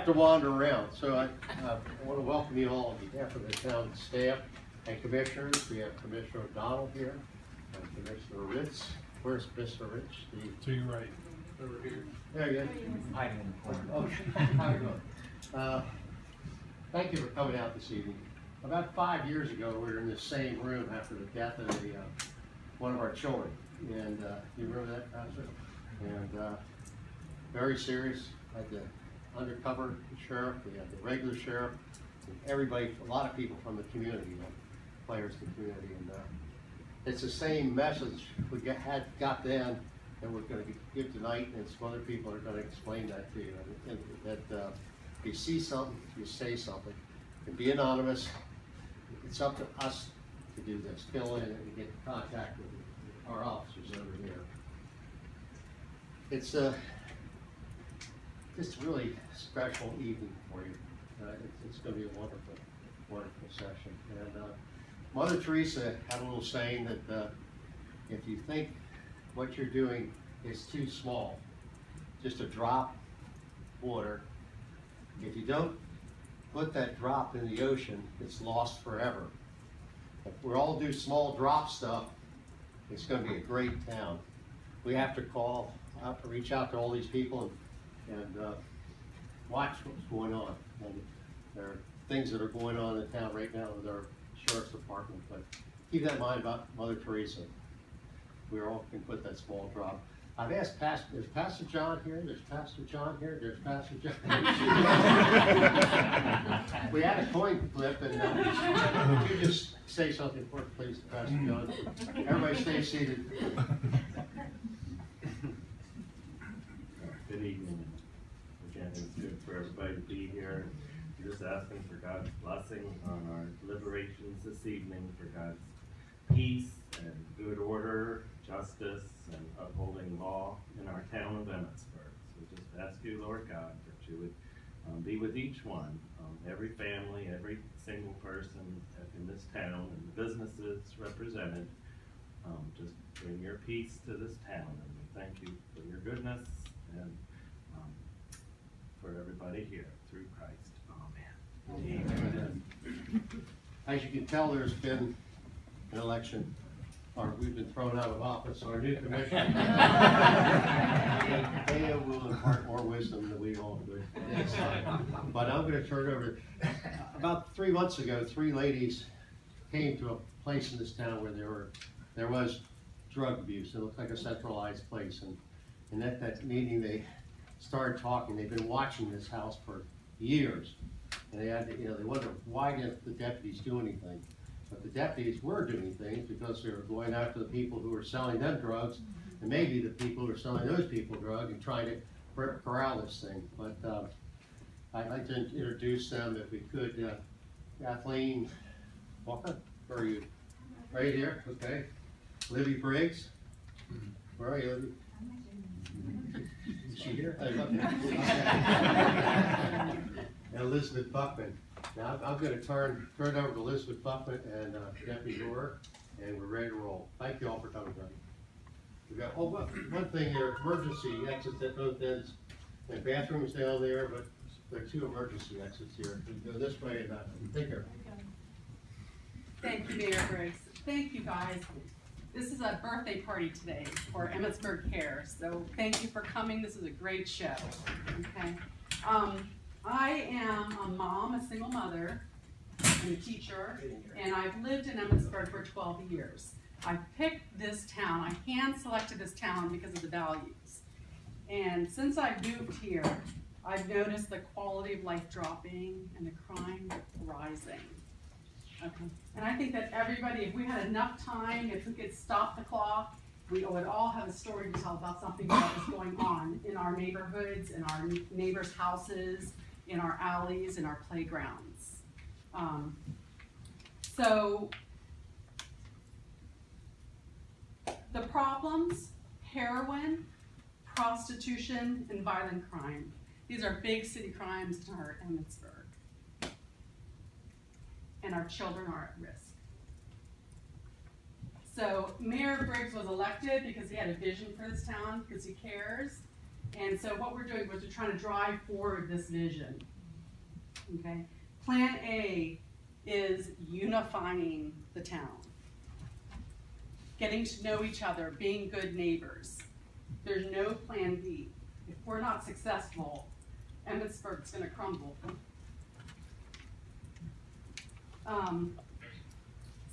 to wander around. So I want to welcome you all on behalf of the town staff and commissioners. We have Commissioner O'Donnell here and Commissioner Ritz. Where's Mr. Ritz? To your right. Over here. There you go. Hiding in the corner. Oh, how you doing? Thank you for coming out this evening. About 5 years ago, we were in this same room after the death of one of our children. And you remember that, Pastor? And very serious. Had the undercover sheriff, we had the regular sheriff, and everybody, a lot of people from the community, players in the community. And it's the same message we got then that we're going to give tonight, and some other people are going to explain that to you. And that if you see something, you say something. And be anonymous. It's up to us to do this. Fill in and get in contact with our officers over here. It's just a really special evening for you. It's going to be a wonderful, wonderful session. And Mother Teresa had a little saying that if you think what you're doing is too small, just a drop of water, if you don't put that drop in the ocean, it's lost forever. If we all do small drop stuff, it's going to be a great town. We have to reach out to all these people and watch what's going on. And there are things that are going on in the town right now with our sheriff's department, but keep that in mind about Mother Teresa. We all can put that small drop. I've asked is Pastor John here? There's Pastor John here. There's Pastor John. We had a coin flip, and could you just say something for us, please, Pastor John? Everybody stay seated. Good evening. Again, it's good for everybody to be here. I'm just asking for God's blessing on our deliberations this evening, for God's peace and good order, justice, and upholding law in our town of Emmitsburg. So just ask you, Lord God, that you would be with each one, every family, every single person in this town, and the businesses represented. Just bring your peace to this town, and we thank you for your goodness and for everybody here, through Christ. Amen. Amen. As you can tell, there's been an election, or we've been thrown out of office. Our new commissioner, they will impart more wisdom than we all do. But I'm going to turn it over. About 3 months ago, 3 ladies came to a place in this town where there was drug abuse. It looked like a centralized place, and at that meeting they started talking. They've been watching this house for years, and they wondered, why didn't the deputies do anything? But the deputies were doing things because they were going after the people who were selling them drugs, and maybe the people who were selling those people drugs, and trying to corral this thing. But I'd like to introduce them, if we could. Kathleen Walker, where are you? Right here, okay. Libby Briggs, where are you, Libby? Is she here? And Elizabeth Buckman. Now I'm going to turn it over to Elizabeth Buckman and Deputy Rohr, and we're ready to roll. Thank you all for coming, buddy. We got one thing here: emergency exits at both ends, and bathrooms down there, but there are 2 emergency exits here. We go this way and take care. Thank you, Mayor Briggs. Thank you, guys. This is a birthday party today for Emmitsburg Care, so thank you for coming. This is a great show. Okay. I am a mom, a single mother, and a teacher, and I've lived in Emmitsburg for 12 years. I picked this town, I hand-selected this town because of the values. And since I moved here, I've noticed the quality of life dropping and the crime rising. Okay. And I think that everybody, if we had enough time, if we could stop the clock, we would all have a story to tell about something that is going on in our neighborhoods, in our neighbors' houses, in our alleys, in our playgrounds. So the problems: heroin, prostitution, and violent crime. These are big city crimes in our Emmitsburg. And our children are at risk. So Mayor Briggs was elected because he had a vision for this town, because he cares. And so what we're doing was we're trying to drive forward this vision. okay? Plan A is unifying the town. Getting to know each other, being good neighbors. There's no plan B. If we're not successful, Emmitsburg's gonna crumble.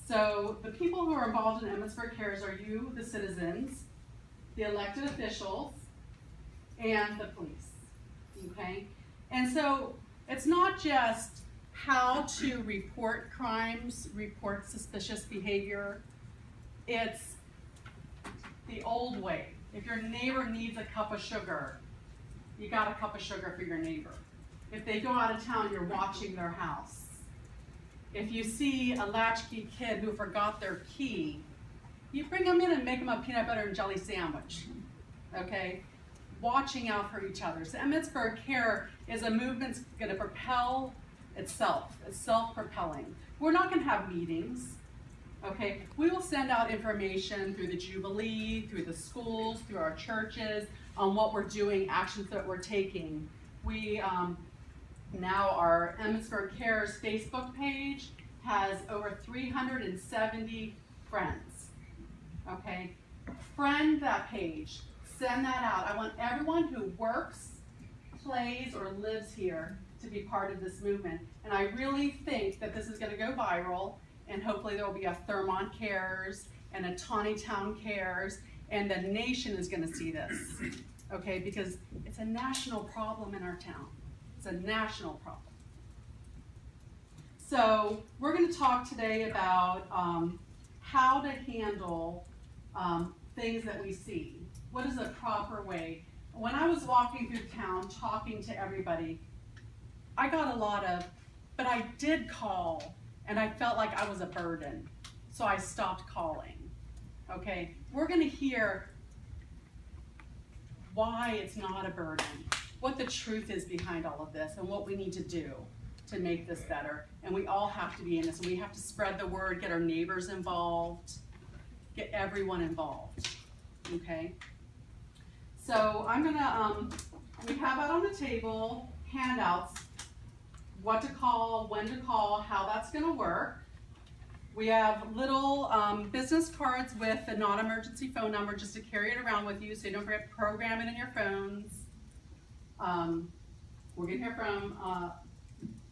So the people who are involved in Emmitsburg Cares are you, the citizens, the elected officials, and the police, okay? And so it's not just how to report crimes, report suspicious behavior. It's the old way. If your neighbor needs a cup of sugar, you got a cup of sugar for your neighbor. If they go out of town, you're watching their house. If you see a latchkey kid who forgot their key, you bring them in and make them a peanut butter and jelly sandwich, okay? Watching out for each other. So Emmitsburg Care is a movement that's gonna propel itself. It's self-propelling. We're not gonna have meetings, okay? We will send out information through the Jubilee, through the schools, through our churches, on what we're doing, actions that we're taking. We, now our Emmitsburg Cares Facebook page has over 370 friends, okay? Friend that page, send that out. I want everyone who works, plays, or lives here to be part of this movement. And I really think that this is gonna go viral, and hopefully there will be a Thurmont Cares and a Tawny Town Cares, and the nation is gonna see this, okay? Because it's a national problem in our town. It's a national problem. So we're going to talk today about how to handle things that we see. What is a proper way? When I was walking through town talking to everybody, I got a lot of, but I did call and I felt like I was a burden. So I stopped calling. Okay, we're going to hear why it's not a burden, what the truth is behind all of this, and what we need to do to make this better. And we all have to be in this, and we have to spread the word, get our neighbors involved, get everyone involved, okay? So I'm gonna, we have out on the table handouts, what to call, when to call, how that's gonna work. We have little business cards with a non-emergency phone number just to carry it around with you so you don't forget to program it in your phones. We're gonna hear from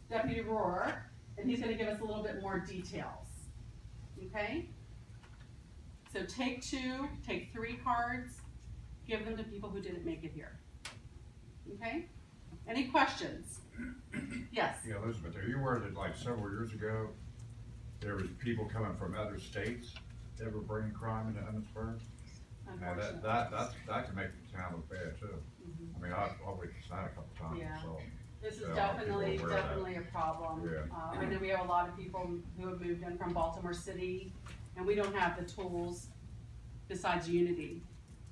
Deputy Rohr, and he's gonna give us a little bit more details, okay? So take 2, take 3 cards, give them to people who didn't make it here, okay? Any questions? Yes? Yeah, Elizabeth, are you aware that like several years ago, there was people coming from other states that were bringing crime into Emmitsburg? Now that can make the town look bad too. Mhm. I mean, I've witnessed that a couple times, Yeah. so. This is Yeah, definitely people are aware of that. a problem. Yeah. I know we have a lot of people who have moved in from Baltimore City, and we don't have the tools besides unity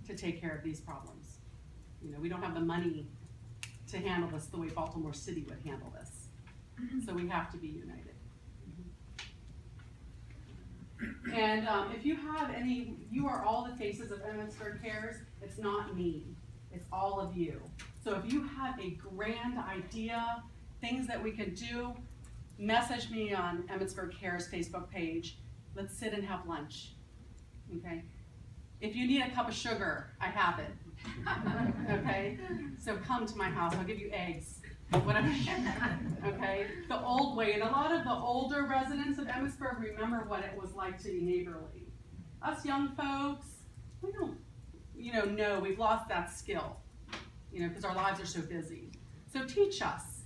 to take care of these problems. You know, we don't have the money to handle this the way Baltimore City would handle this. So we have to be united. And if you have any, you are all the faces of Emmitsburg Cares. It's not me, it's all of you. So if you have a grand idea, things that we could do, message me on Emmitsburg Cares Facebook page. Let's sit and have lunch, okay? If you need a cup of sugar, I have it, okay? So come to my house, I'll give you eggs, whatever, okay? The old way, and a lot of the older residents of Emmitsburg remember what it was like to be neighborly. Us young folks, we don't, know we've lost that skill, because our lives are so busy. So teach us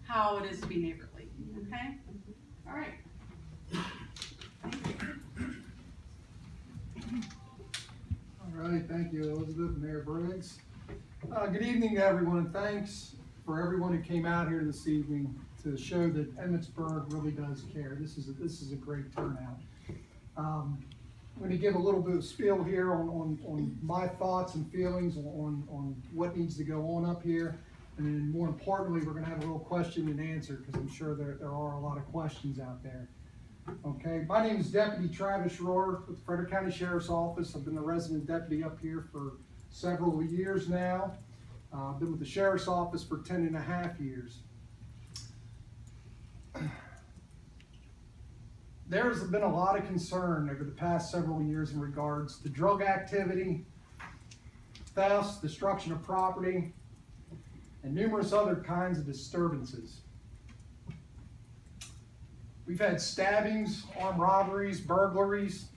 how it is to be neighborly, okay? All right. Thank you. All right, thank you, Elizabeth, Mayor Briggs. Good evening to everyone, and thanks for everyone who came out here this evening to show that Emmitsburg really does care. This is a great turnout. I'm going to give a little bit of spiel here on my thoughts and feelings on what needs to go on up here, and then more importantly, we're going to have a little question and answer because I'm sure there are a lot of questions out there. Okay, my name is Deputy Travis Rohr with the Frederick County Sheriff's Office. I've been the resident deputy up here for several years now. I've been with the Sheriff's Office for 10.5 years. there's been a lot of concern over the past several years in regards to drug activity, thefts, destruction of property, and numerous other kinds of disturbances. We've had stabbings, armed robberies, burglaries,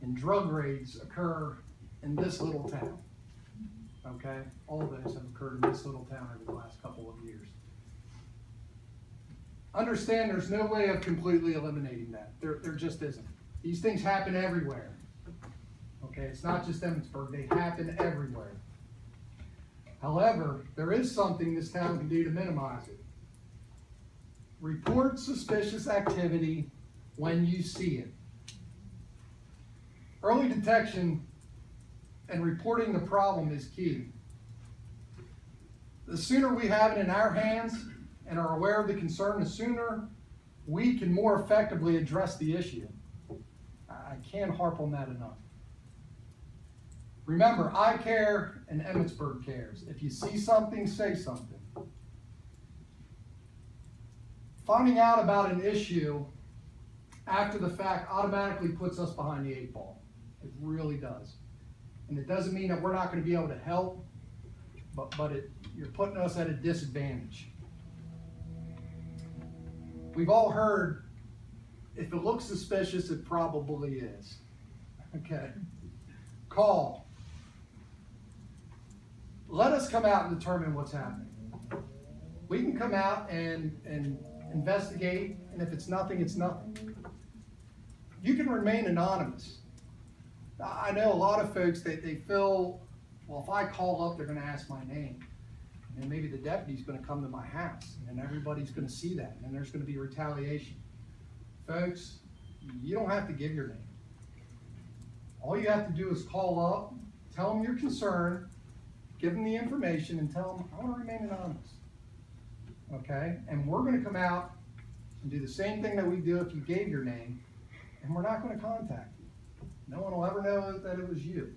and drug raids occur in this little town. Okay? All of those have occurred in this little town over the last couple of years. Understand there's no way of completely eliminating that. There just isn't. These things happen everywhere. Okay, it's not just Emmitsburg, they happen everywhere. However, there is something this town can do to minimize it. Report suspicious activity when you see it. Early detection and reporting the problem is key. The sooner we have it in our hands and are aware of the concern, the sooner we can more effectively address the issue. I can't harp on that enough. Remember, I care and Emmitsburg cares. If you see something, say something. Finding out about an issue after the fact automatically puts us behind the 8 ball. It really does. And it doesn't mean that we're not going to be able to help, but you're putting us at a disadvantage. We've all heard, if it looks suspicious, it probably is. Okay. Call. Let us come out and determine what's happening. We can come out and investigate, and if it's nothing, it's nothing. You can remain anonymous. I know a lot of folks, they feel, well, if I call up, they're going to ask my name. And maybe the deputy's going to come to my house, and everybody's going to see that, and there's going to be retaliation. Folks, you don't have to give your name. All you have to do is call up, tell them your concern, give them the information, and tell them, I want to remain anonymous. Okay? And we're going to come out and do the same thing that we do if you gave your name, and we're not going to contact you. No one will ever know that it was you.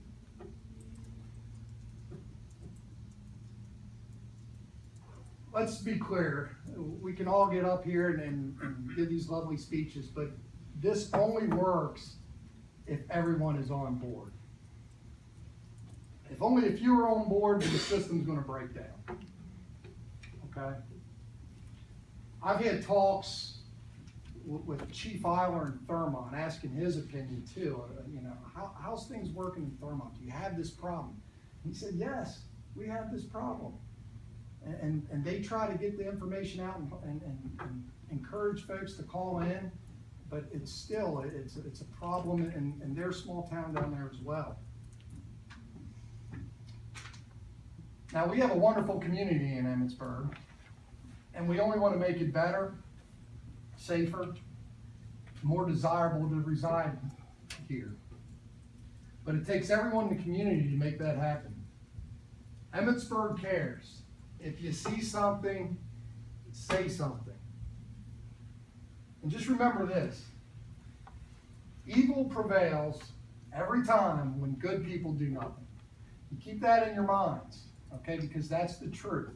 Let's be clear. We can all get up here and give these lovely speeches, but this only works if everyone is on board. If only if you are on board, then the system's going to break down. Okay? I've had talks with Chief Eiler in Thurmont, asking his opinion too. How's things working in Thurmont? Do you have this problem? He said, yes, we have this problem. And they try to get the information out and encourage folks to call in, but it's still, it's a problem in their small town down there as well. Now, we have a wonderful community in Emmitsburg, and we only want to make it better, safer, more desirable to reside here. But it takes everyone in the community to make that happen. Emmitsburg cares. If you see something, say something. And just remember this. Evil prevails every time when good people do nothing. You keep that in your minds, okay, because that's the truth.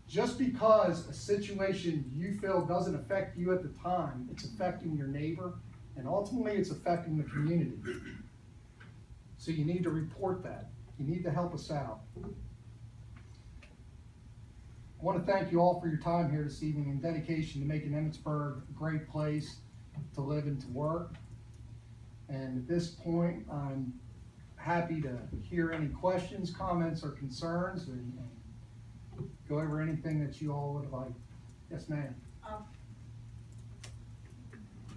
Just because a situation you feel doesn't affect you at the time, it's affecting your neighbor, and ultimately it's affecting the community. So you need to report that. You need to help us out. I want to thank you all for your time here this evening and dedication to making Emmitsburg a great place to live and to work. And at this point, I'm happy to hear any questions, comments, or concerns, and go over anything that you all would like. Yes, ma'am.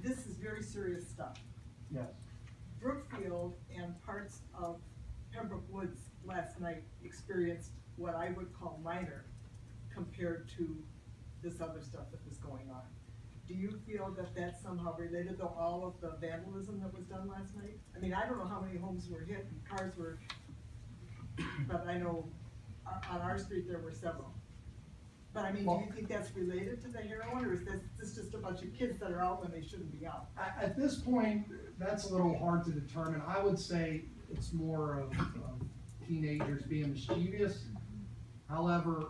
This is very serious stuff. Yes. Brookfield and parts of Pembroke Woods last night experienced what I would call minor compared to this other stuff that was going on. Do you feel that that's somehow related to all of the vandalism that was done last night? I mean, I don't know how many homes were hit and cars were, but I know on our street there were several. But I mean, do you think that's related to the heroin, or is this just a bunch of kids that are out when they shouldn't be out? At this point, that's a little hard to determine. I would say it's more of teenagers being mischievous. However,